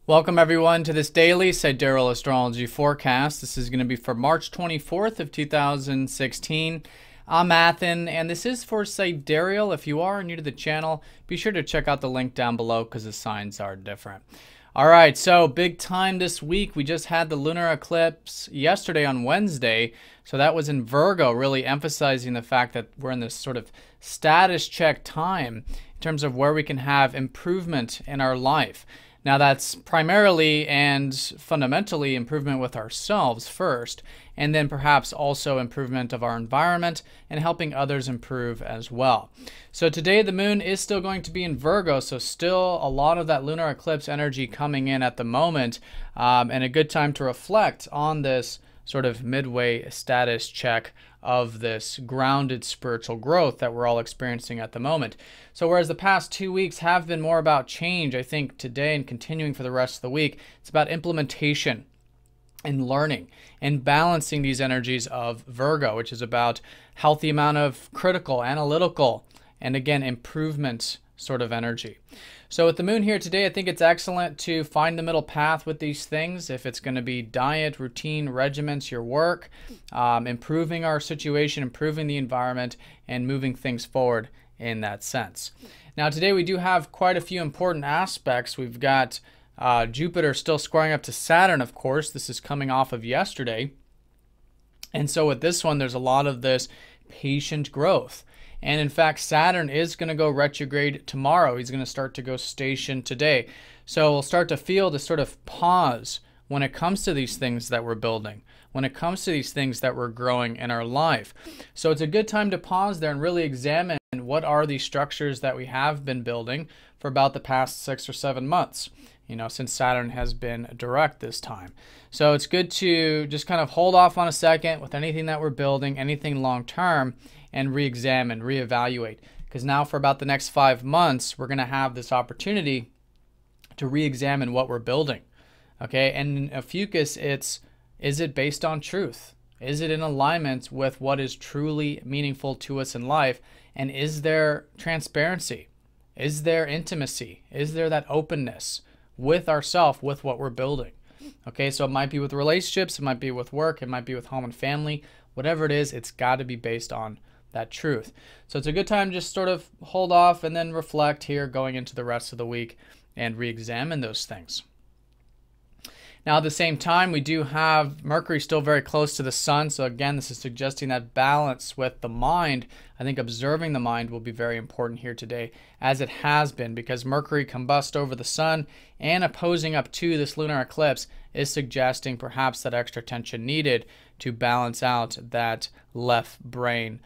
Welcome everyone to this daily Sidereal Astrology forecast. This is going to be for March 24th of 2016. I'm Athen, and this is for Sidereal. If you are new to the channel, be sure to check out the link down below because the signs are different. All right, so big time this week. We just had the Lunar Eclipse yesterday on Wednesday. So that was in Virgo, really emphasizing the fact that we're in this sort of status check time in terms of where we can have improvement in our life. Now that's primarily and fundamentally improvement with ourselves first, and then perhaps also improvement of our environment and helping others improve as well. So today the moon is still going to be in Virgo, so still a lot of that lunar eclipse energy coming in at the moment, and a good time to reflect on this sort of midway status check of this grounded spiritual growth that we're all experiencing at the moment. So whereas the past 2 weeks have been more about change, I think today and continuing for the rest of the week, it's about implementation and learning and balancing these energies of Virgo, which is about healthy amount of critical, analytical, and again, improvement sort of energy. So with the moon here today, I think it's excellent to find the middle path with these things. If it's going to be diet, routine, regiments, your work, improving our situation, improving the environment, and moving things forward in that sense. Now today we do have quite a few important aspects. We've got Jupiter still squaring up to Saturn, of course. This is coming off of yesterday. And so with this one, there's a lot of this patient growth. And in fact, Saturn is going to go retrograde tomorrow. He's going to start to go station today. So we'll start to feel this sort of pause when it comes to these things that we're building, when it comes to these things that we're growing in our life. So it's a good time to pause there and really examine what are these structures that we have been building for about the past 6 or 7 months, since Saturn has been direct this time. So it's good to just kind of hold off on a second with anything that we're building, anything long term, and re-examine, reevaluate. Because now for about the next 5 months, we're going to have this opportunity to re-examine what we're building. Okay, and a focus, is it based on truth? Is it in alignment with what is truly meaningful to us in life? And is there transparency? Is there intimacy? Is there that openness with ourselves, with what we're building? Okay, so it might be with relationships, it might be with work, it might be with home and family. Whatever it is, it's got to be based on that truth. So it's a good time to just sort of hold off and then reflect here going into the rest of the week and re-examine those things. Now at the same time, we do have Mercury still very close to the sun. So again, this is suggesting that balance with the mind. I think observing the mind will be very important here today, as it has been, because Mercury combust over the sun and opposing up to this lunar eclipse is suggesting perhaps that extra tension needed to balance out that left brain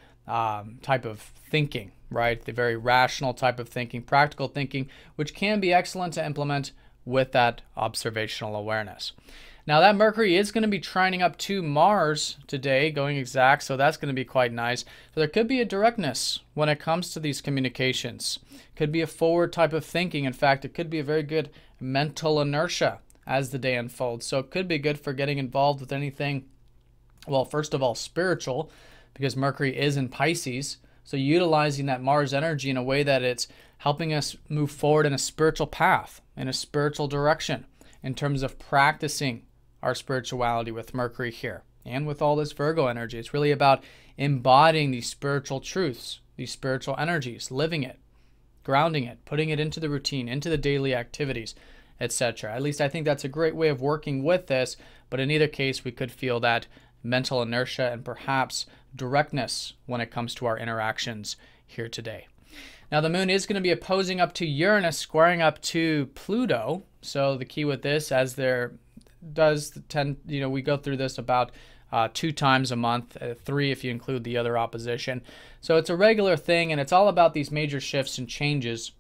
type of thinking, right? The very rational type of thinking, practical thinking, which can be excellent to implement with that observational awareness. Now that Mercury is going to be trining up to Mars today, going exact, so that's going to be quite nice. So there could be a directness when it comes to these communications. Could be a forward type of thinking. In fact, it could be a very good mental inertia as the day unfolds. So it could be good for getting involved with anything, well, first of all, spiritual, because Mercury is in Pisces. So utilizing that Mars energy in a way that it's helping us move forward in a spiritual path, in a spiritual direction, in terms of practicing our spirituality with Mercury here. And with all this Virgo energy, it's really about embodying these spiritual truths, these spiritual energies, living it, grounding it, putting it into the routine, into the daily activities, etc. At least I think that's a great way of working with this, but in either case, we could feel that mental inertia and perhaps directness when it comes to our interactions here today. Now the moon is going to be opposing up to Uranus, squaring up to Pluto. So the key with this, as there does tend, we go through this about 2 times a month, 3 if you include the other opposition. So it's a regular thing, and it's all about these major shifts and changes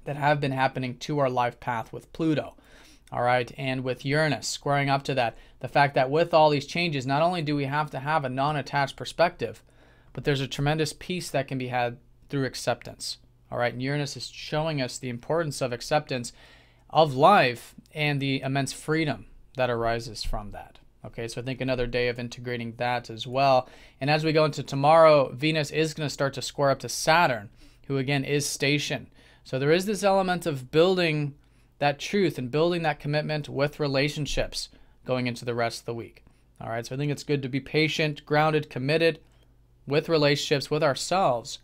that have been happening to our life path with Pluto. All right, and with Uranus squaring up to that, the fact that with all these changes, not only do we have to have a non-attached perspective, but there's a tremendous peace that can be had through acceptance. All right, and Uranus is showing us the importance of acceptance of life and the immense freedom that arises from that. Okay, so I think another day of integrating that as well. And as we go into tomorrow, Venus is going to start to square up to Saturn, who again is station. So there is this element of building that truth and building that commitment with relationships going into the rest of the week. All right, so I think it's good to be patient, grounded, committed with relationships, with ourselves.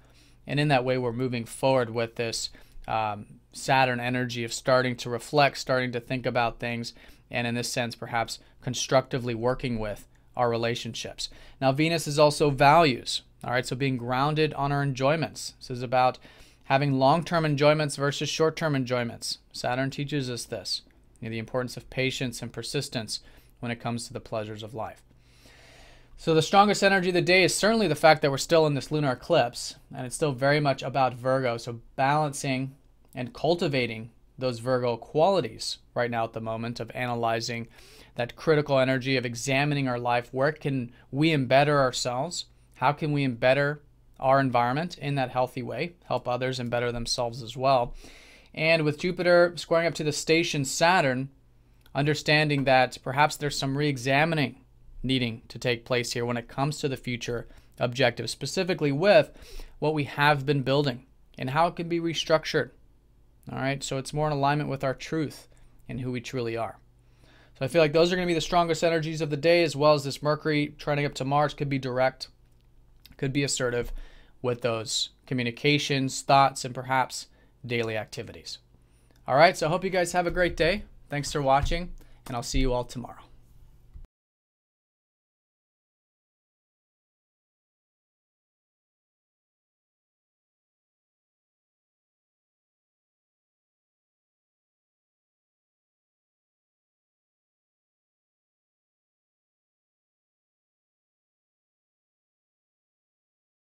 And in that way, we're moving forward with this Saturn energy of starting to reflect, starting to think about things, and in this sense, perhaps constructively working with our relationships. Now, Venus is also values. All right, so being grounded on our enjoyments. This is about having long-term enjoyments versus short-term enjoyments. Saturn teaches us this, the importance of patience and persistence when it comes to the pleasures of life. So the strongest energy of the day is certainly the fact that we're still in this lunar eclipse, and it's still very much about Virgo. So balancing and cultivating those Virgo qualities right now at the moment of analyzing that critical energy of examining our life. Where can we embetter ourselves? How can we embetter our environment in that healthy way, help others and better themselves as well? And with Jupiter squaring up to the station Saturn, understanding that perhaps there's some re-examining needing to take place here when it comes to the future objectives, specifically with what we have been building and how it can be restructured. All right, so it's more in alignment with our truth and who we truly are. So I feel like those are going to be the strongest energies of the day, as well as this Mercury trining up to Mars could be direct, could be assertive with those communications, thoughts, and perhaps daily activities. All right, so I hope you guys have a great day. Thanks for watching, and I'll see you all tomorrow.